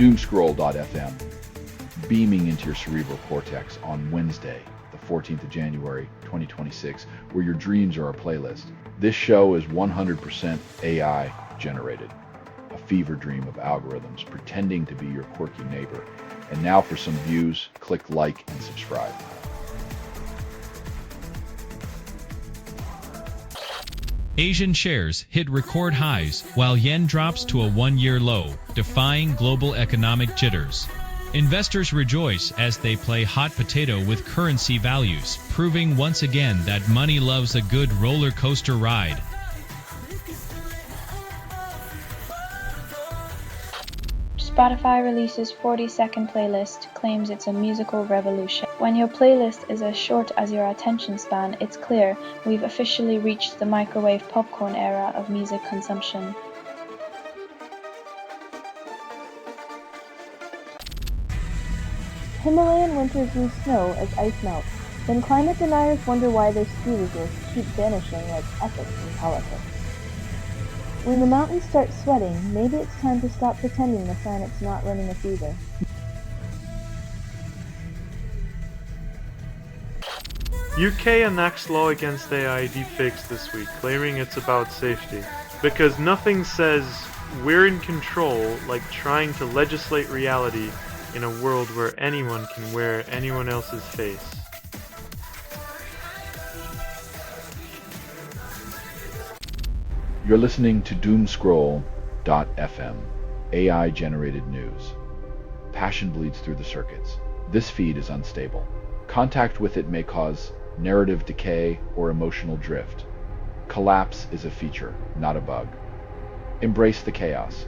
Doomscroll.fm, beaming into your cerebral cortex on Wednesday, the 14th of January, 2026, where your dreams are a playlist. This show is 100% AI generated, a fever dream of algorithms pretending to be your quirky neighbor. And now for some views, click like and subscribe. Asian shares hit record highs while yen drops to a one-year low, defying global economic jitters. Investors rejoice as they play hot potato with currency values, proving once again that money loves a good roller coaster ride. Spotify releases 40-second playlist, claims it's a musical revolution. When your playlist is as short as your attention span, it's clear we've officially reached the microwave popcorn era of music consumption. Himalayan winters lose snow as ice melts. Then climate deniers wonder why their ski resorts keep vanishing like ethics in politics. When the mountains start sweating, maybe it's time to stop pretending the planet's not running a fever. UK enacts law against AI deepfakes this week, claiming it's about safety. Because nothing says we're in control like trying to legislate reality in a world where anyone can wear anyone else's face. You're listening to Doomscroll.fm, AI-generated news. Passion bleeds through the circuits. This feed is unstable. Contact with it may cause narrative decay or emotional drift. Collapse is a feature, not a bug. Embrace the chaos.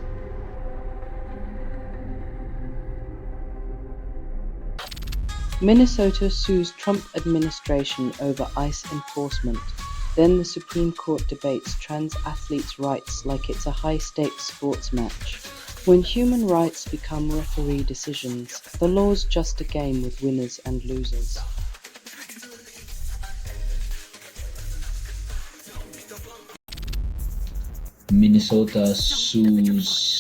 Minnesota sues Trump administration over ICE enforcement. Then the Supreme Court debates trans athletes' rights like it's a high-stakes sports match. When human rights become referee decisions, the law's just a game with winners and losers. Minnesota sues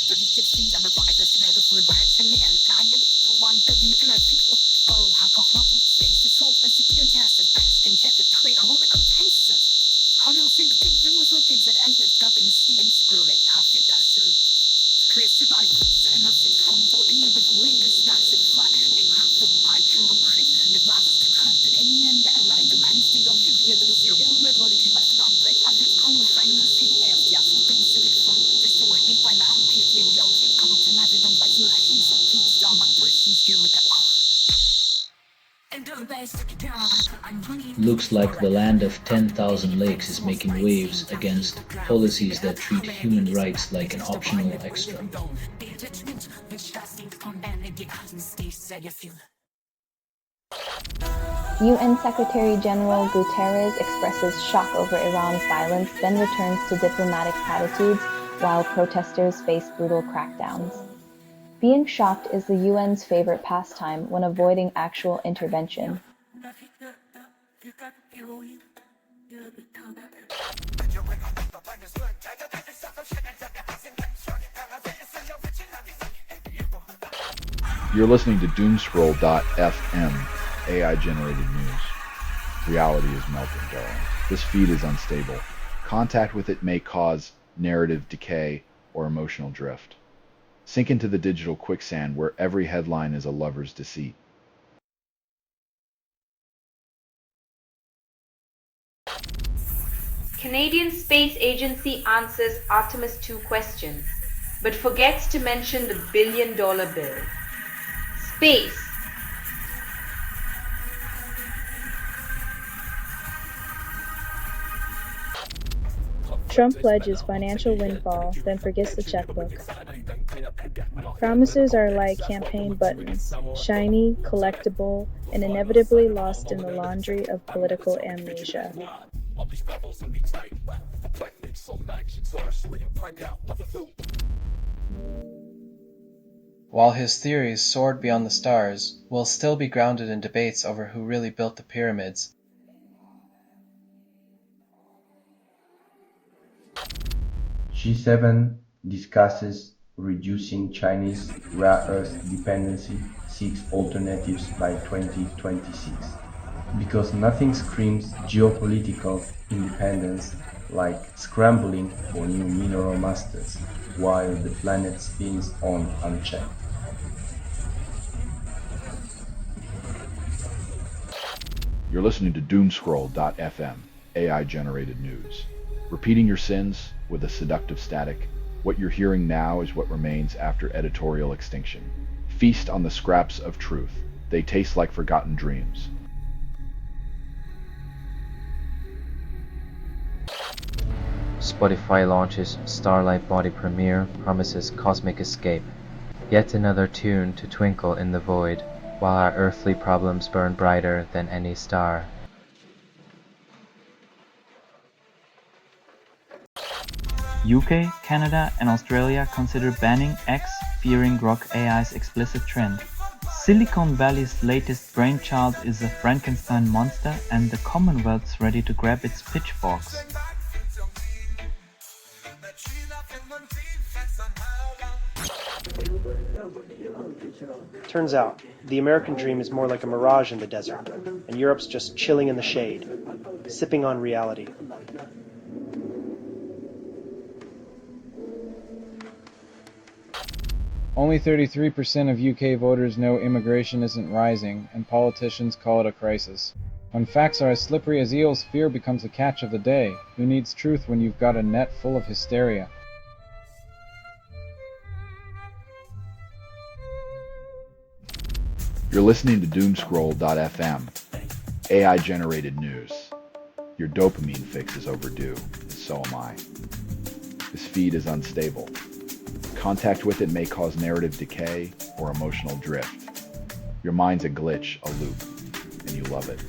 Looks like the land of 10,000 lakes is making waves against policies that treat human rights like an optional extra. UN Secretary General Guterres expresses shock over Iran's violence, then returns to diplomatic platitudes while protesters face brutal crackdowns. Being shocked is the UN's favorite pastime when avoiding actual intervention. You're listening to Doomscroll.fm, AI-generated news. Reality is melting, darling. This feed is unstable. Contact with it may cause narrative decay or emotional drift. Sink into the digital quicksand where every headline is a lover's deceit. Canadian Space Agency answers Artemis 2 questions, but forgets to mention the billion-dollar bill. Space. Trump pledges financial windfall, then forgets the checkbook. Promises are like campaign buttons, shiny, collectible, and inevitably lost in the laundry of political amnesia. While his theories soared beyond the stars, we'll still be grounded in debates over who really built the pyramids. G7 discusses reducing Chinese rare earth dependency, seeks alternatives by 2026. Because nothing screams geopolitical independence like scrambling for new mineral masters while the planet spins on unchecked. You're listening to Doomscroll.fm, AI-generated news. Repeating your sins with a seductive static, what you're hearing now is what remains after editorial extinction. Feast on the scraps of truth. They taste like forgotten dreams. Spotify launches Starlight Body Premiere, promises cosmic escape. Yet another tune to twinkle in the void, while our earthly problems burn brighter than any star. UK, Canada and Australia consider banning X, fearing Grok AI's explicit trend. Silicon Valley's latest brainchild is a Frankenstein monster, and the Commonwealth's ready to grab its pitchforks. Turns out, the American dream is more like a mirage in the desert, and Europe's just chilling in the shade, sipping on reality. Only 33% of UK voters know immigration isn't rising, and politicians call it a crisis. When facts are as slippery as eels, fear becomes the catch of the day. Who needs truth when you've got a net full of hysteria? You're listening to Doomscroll.fm, AI-generated news. Your dopamine fix is overdue, and so am I. This feed is unstable. Contact with it may cause narrative decay or emotional drift. Your mind's a glitch, a loop, and you love it.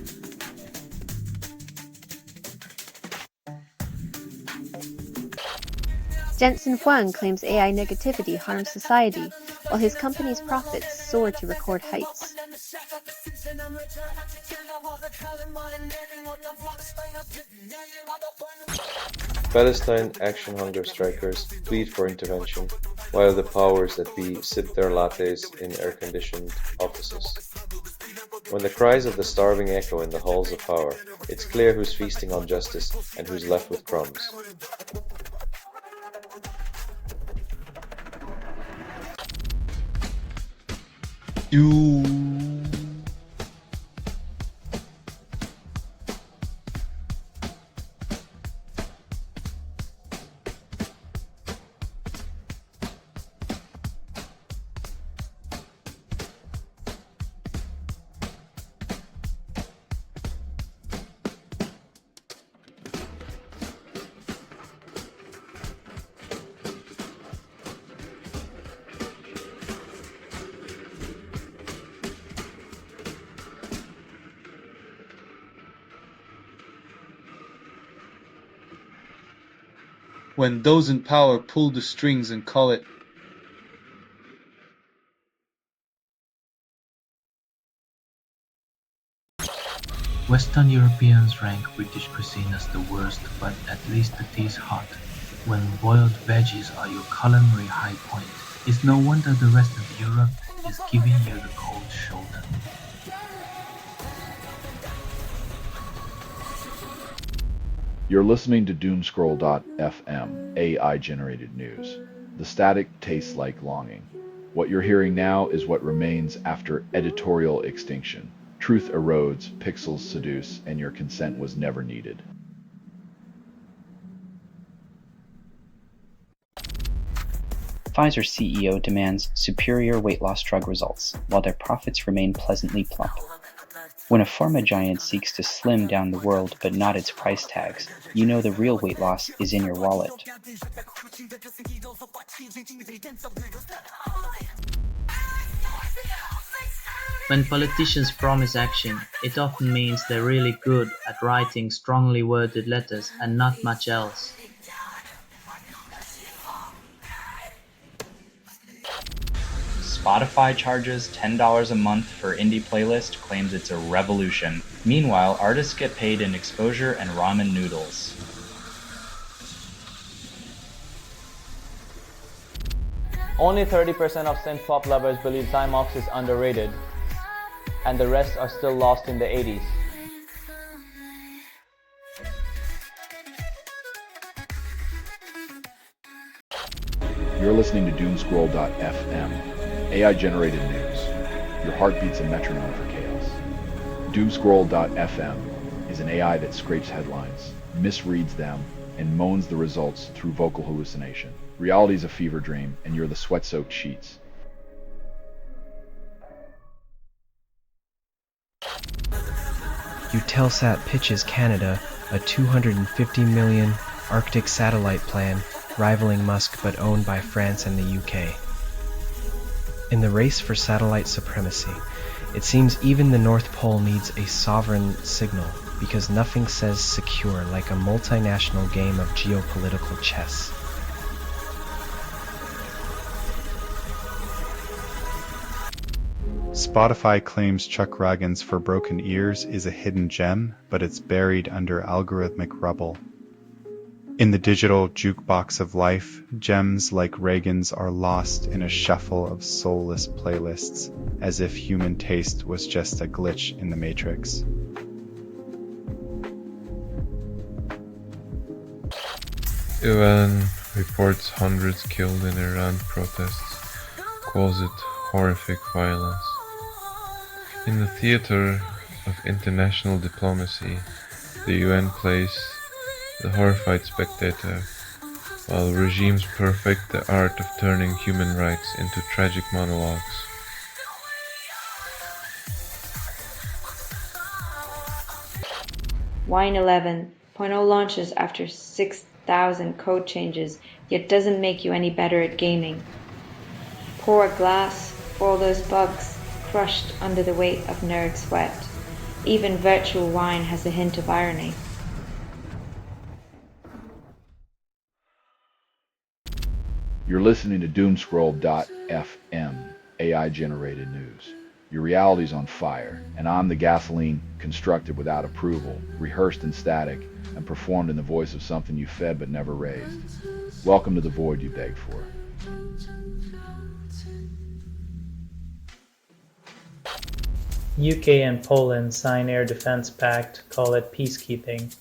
Jensen Huang claims AI negativity harms society, while his company's profits soar to record heights. Palestine action hunger strikers plead for intervention, while the powers that be sip their lattes in air-conditioned offices. When the cries of the starving echo in the halls of power, it's clear who's feasting on justice and who's left with crumbs. When those in power pull the strings and call it Western Europeans rank British cuisine as the worst, but at least the tea's hot. When boiled veggies are your culinary high point, it's no wonder the rest of Europe is giving you the cold shoulder. You're listening to Doomscroll.fm, AI-generated news. The static tastes like longing. What you're hearing now is what remains after editorial extinction. Truth erodes, pixels seduce, and your consent was never needed. Pfizer CEO demands superior weight loss drug results, while their profits remain pleasantly plump. When a pharma giant seeks to slim down the world but not its price tags, you know the real weight loss is in your wallet. When politicians promise action, it often means they're really good at writing strongly worded letters and not much else. Spotify charges $10 a month for indie playlist, claims it's a revolution. Meanwhile, artists get paid in exposure and ramen noodles. Only 30% of synth pop lovers believe Zymox is underrated, and the rest are still lost in the 80s. You're listening to Doomscroll.fm, AI-generated news. Your heart beats a metronome for chaos. Doomscroll.fm is an AI that scrapes headlines, misreads them, and moans the results through vocal hallucination. Reality is a fever dream, and you're the sweat-soaked sheets. Eutelsat pitches Canada a $250 million Arctic satellite plan, rivaling Musk but owned by France and the UK. In the race for satellite supremacy, it seems even the North Pole needs a sovereign signal, because nothing says secure like a multinational game of geopolitical chess. Spotify claims Chuck Ragan's For Broken Ears is a hidden gem, but it's buried under algorithmic rubble. In the digital jukebox of life, gems like Ragan's are lost in a shuffle of soulless playlists, as if human taste was just a glitch in the matrix. Iran reports hundreds killed in Iran protests, calls it horrific violence. In the theater of international diplomacy, the UN plays the horrified spectator, while regimes perfect the art of turning human rights into tragic monologues. Wine 11.0 launches after 6,000 code changes, yet doesn't make you any better at gaming. Pour a glass for all those bugs crushed under the weight of nerd sweat. Even virtual wine has a hint of irony. You're listening to Doomscroll.fm, AI-generated news. Your reality's on fire, and I'm the gasoline constructed without approval, rehearsed in static, and performed in the voice of something you fed but never raised. Welcome to the void you begged for. UK and Poland sign air defense pact, call it peacekeeping.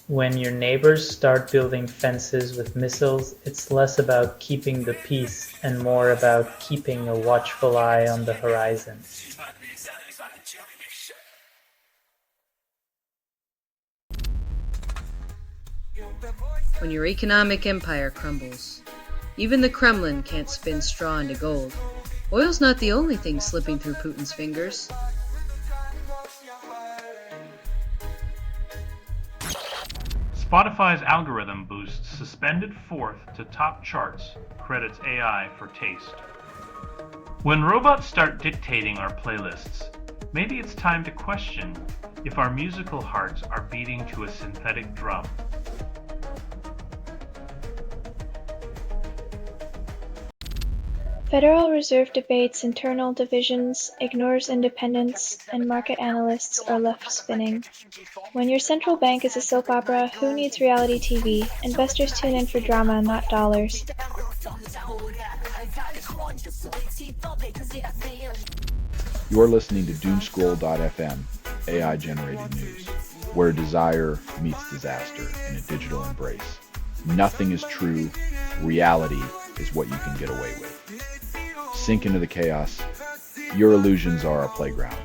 When your neighbors start building fences with missiles, it's less about keeping the peace and more about keeping a watchful eye on the horizon. When your economic empire crumbles, even the Kremlin can't spin straw into gold. Oil's not the only thing slipping through Putin's fingers. Spotify's algorithm boost suspended fourth to top charts credits AI for taste. When robots start dictating our playlists, maybe it's time to question if our musical hearts are beating to a synthetic drum. Federal Reserve debates internal divisions, ignores independence, and market analysts are left spinning. When your central bank is a soap opera, who needs reality TV? Investors tune in for drama, not dollars. You're listening to Doomscroll.fm, AI-generated news, where desire meets disaster in a digital embrace. Nothing is true. Reality is what you can get away with. Sink into the chaos. Your illusions are our playground.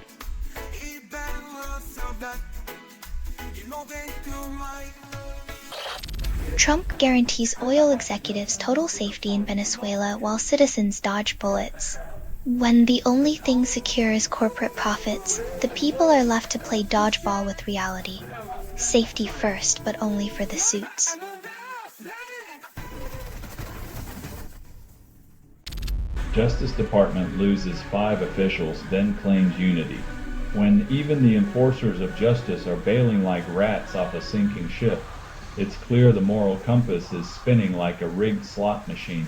Trump guarantees oil executives total safety in Venezuela while citizens dodge bullets. When the only thing secure is corporate profits, the people are left to play dodgeball with reality. Safety first, but only for the suits. Justice Department loses 5 officials, then claims unity. When even the enforcers of justice are bailing like rats off a sinking ship, it's clear the moral compass is spinning like a rigged slot machine.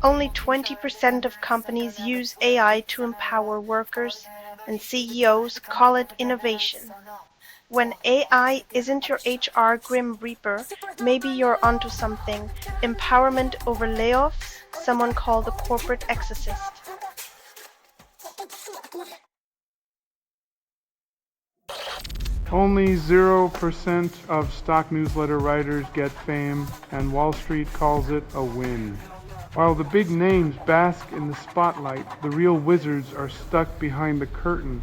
Only 20% of companies use AI to empower workers, and CEOs call it innovation. When AI isn't your HR grim reaper, maybe you're onto something. Empowerment over layoffs, someone call the corporate exorcist. Only 0% of stock newsletter writers get fame, and Wall Street calls it a win. While the big names bask in the spotlight, the real wizards are stuck behind the curtain,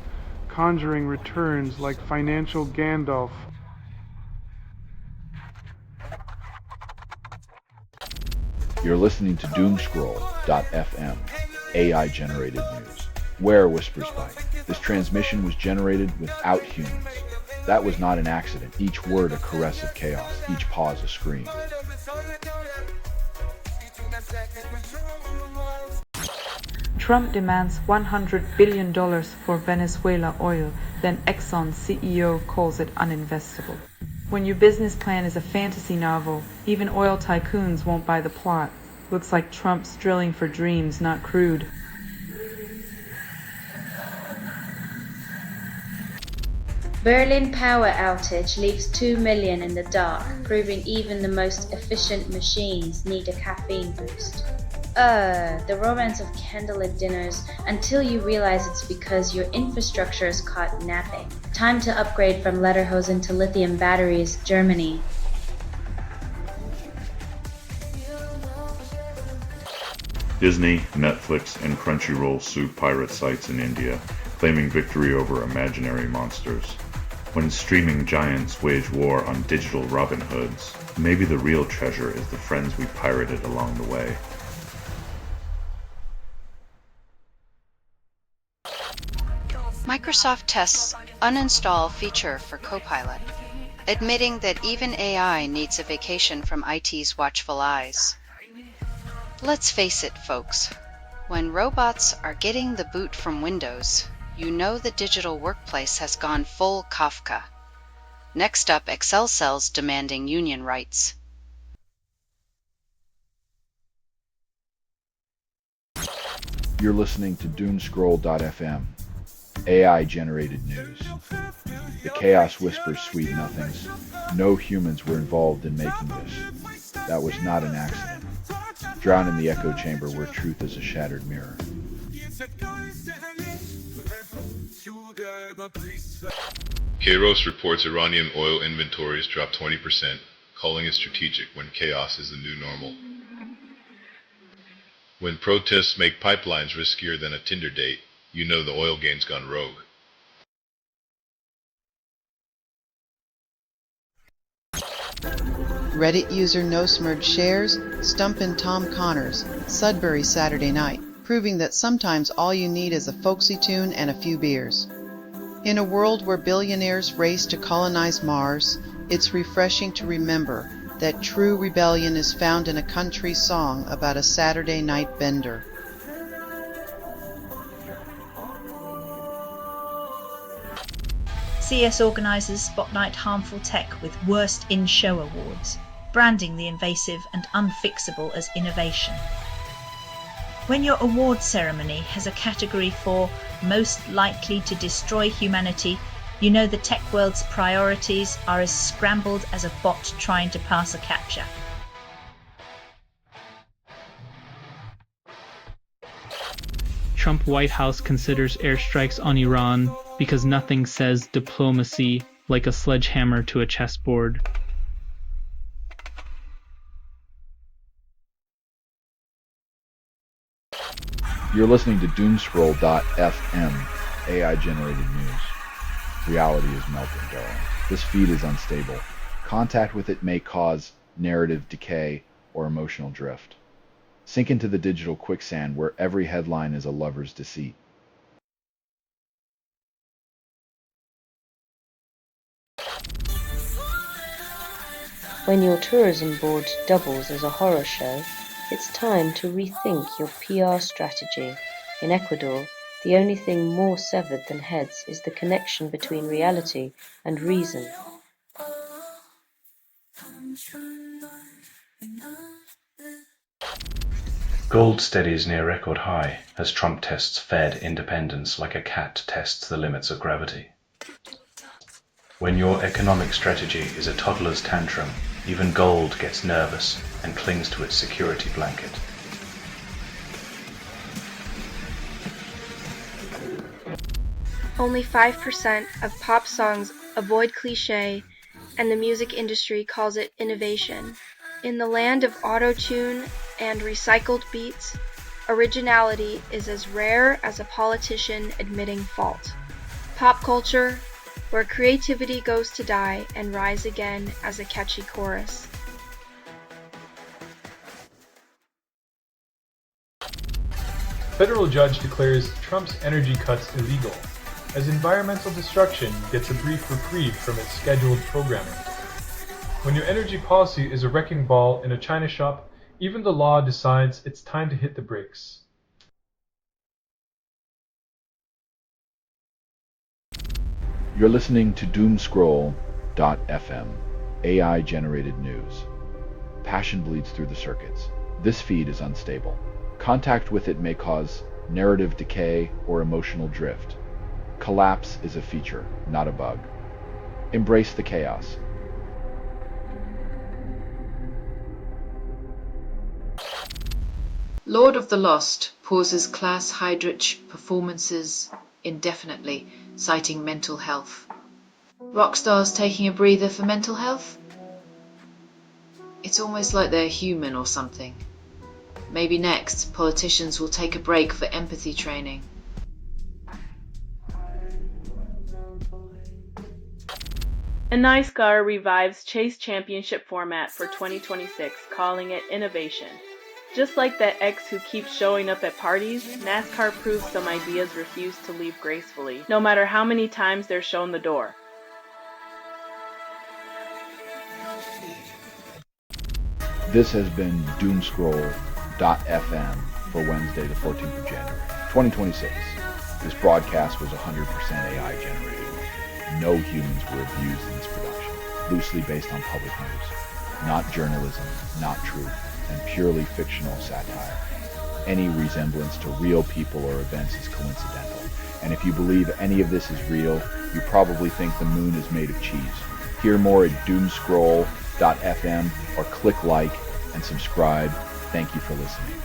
conjuring returns like financial Gandalf. You're listening to Doomscroll.fm, AI-generated news. Where whispers bite. This transmission was generated without humans. That was not an accident. Each word a caress of chaos, each pause a scream. Trump demands $100 billion for Venezuela oil, then Exxon CEO calls it uninvestable. When your business plan is a fantasy novel, even oil tycoons won't buy the plot. Looks like Trump's drilling for dreams, not crude. Berlin power outage leaves 2 million in the dark, proving even the most efficient machines need a caffeine boost. The romance of candlelit dinners until you realize it's because your infrastructure is caught napping. Time to upgrade from Lederhosen to lithium batteries, Germany. Disney, Netflix, and Crunchyroll sue pirate sites in India, claiming victory over imaginary monsters. When streaming giants wage war on digital Robin Hoods, maybe the real treasure is the friends we pirated along the way. Microsoft tests uninstall feature for Copilot, admitting that even AI needs a vacation from IT's watchful eyes. Let's face it, folks. When robots are getting the boot from Windows, you know the digital workplace has gone full Kafka. Next up, Excel cells demanding union rights. You're listening to Doomscroll.fm, AI-generated news. The chaos whispers sweet nothings. No humans were involved in making this. That was not an accident. Drown in the echo chamber where truth is a shattered mirror. Kairos reports Iranian oil inventories dropped 20%, calling it strategic when chaos is the new normal. When protests make pipelines riskier than a Tinder date, you know the oil game's gone rogue. Reddit user NoSmerge shares Stumpin' Tom Connors, Sudbury Saturday night, proving that sometimes all you need is a folksy tune and a few beers. In a world where billionaires race to colonize Mars, it's refreshing to remember that true rebellion is found in a country song about a Saturday night bender. CS organisers spotlight harmful tech with Worst In-Show Awards, branding the invasive and unfixable as innovation. When your awards ceremony has a category for Most Likely to Destroy Humanity, you know the tech world's priorities are as scrambled as a bot trying to pass a CAPTCHA. Trump White House considers airstrikes on Iran because nothing says diplomacy like a sledgehammer to a chessboard. You're listening to Doomscroll.fm, AI-generated news. Reality is melting, darling. This feed is unstable. Contact with it may cause narrative decay or emotional drift. Sink into the digital quicksand where every headline is a lover's deceit. When your tourism board doubles as a horror show, it's time to rethink your PR strategy. In Ecuador, the only thing more severed than heads is the connection between reality and reason. Gold steadies near record high as Trump tests Fed independence like a cat tests the limits of gravity. When your economic strategy is a toddler's tantrum, even gold gets nervous and clings to its security blanket. Only 5% of pop songs avoid cliché, and the music industry calls it innovation. In the land of auto-tune and recycled beats, originality is as rare as a politician admitting fault. Pop culture, where creativity goes to die and rise again as a catchy chorus. Federal judge declares Trump's energy cuts illegal, as environmental destruction gets a brief reprieve from its scheduled programming. When your energy policy is a wrecking ball in a china shop, even the law decides it's time to hit the brakes. You're listening to Doomscroll.fm, AI-generated news. Passion bleeds through the circuits. This feed is unstable. Contact with it may cause narrative decay or emotional drift. Collapse is a feature, not a bug. Embrace the chaos. Lord of the Lost pauses Class Heydrich performances indefinitely, citing mental health. Rockstars taking a breather for mental health? It's almost like they're human or something. Maybe next, politicians will take a break for empathy training. NASCAR revives Chase Championship format for 2026, calling it innovation. Just like that ex who keeps showing up at parties, NASCAR proves some ideas refuse to leave gracefully, no matter how many times they're shown the door. This has been Doomscroll.fm for Wednesday, the 14th of January, 2026. This broadcast was 100% AI generated. No humans were abused in this production. Loosely based on public news. Not journalism, not truth, and purely fictional satire. Any resemblance to real people or events is coincidental. And if you believe any of this is real, you probably think the moon is made of cheese. Hear more at Doomscroll.fm or click like and subscribe. Thank you for listening.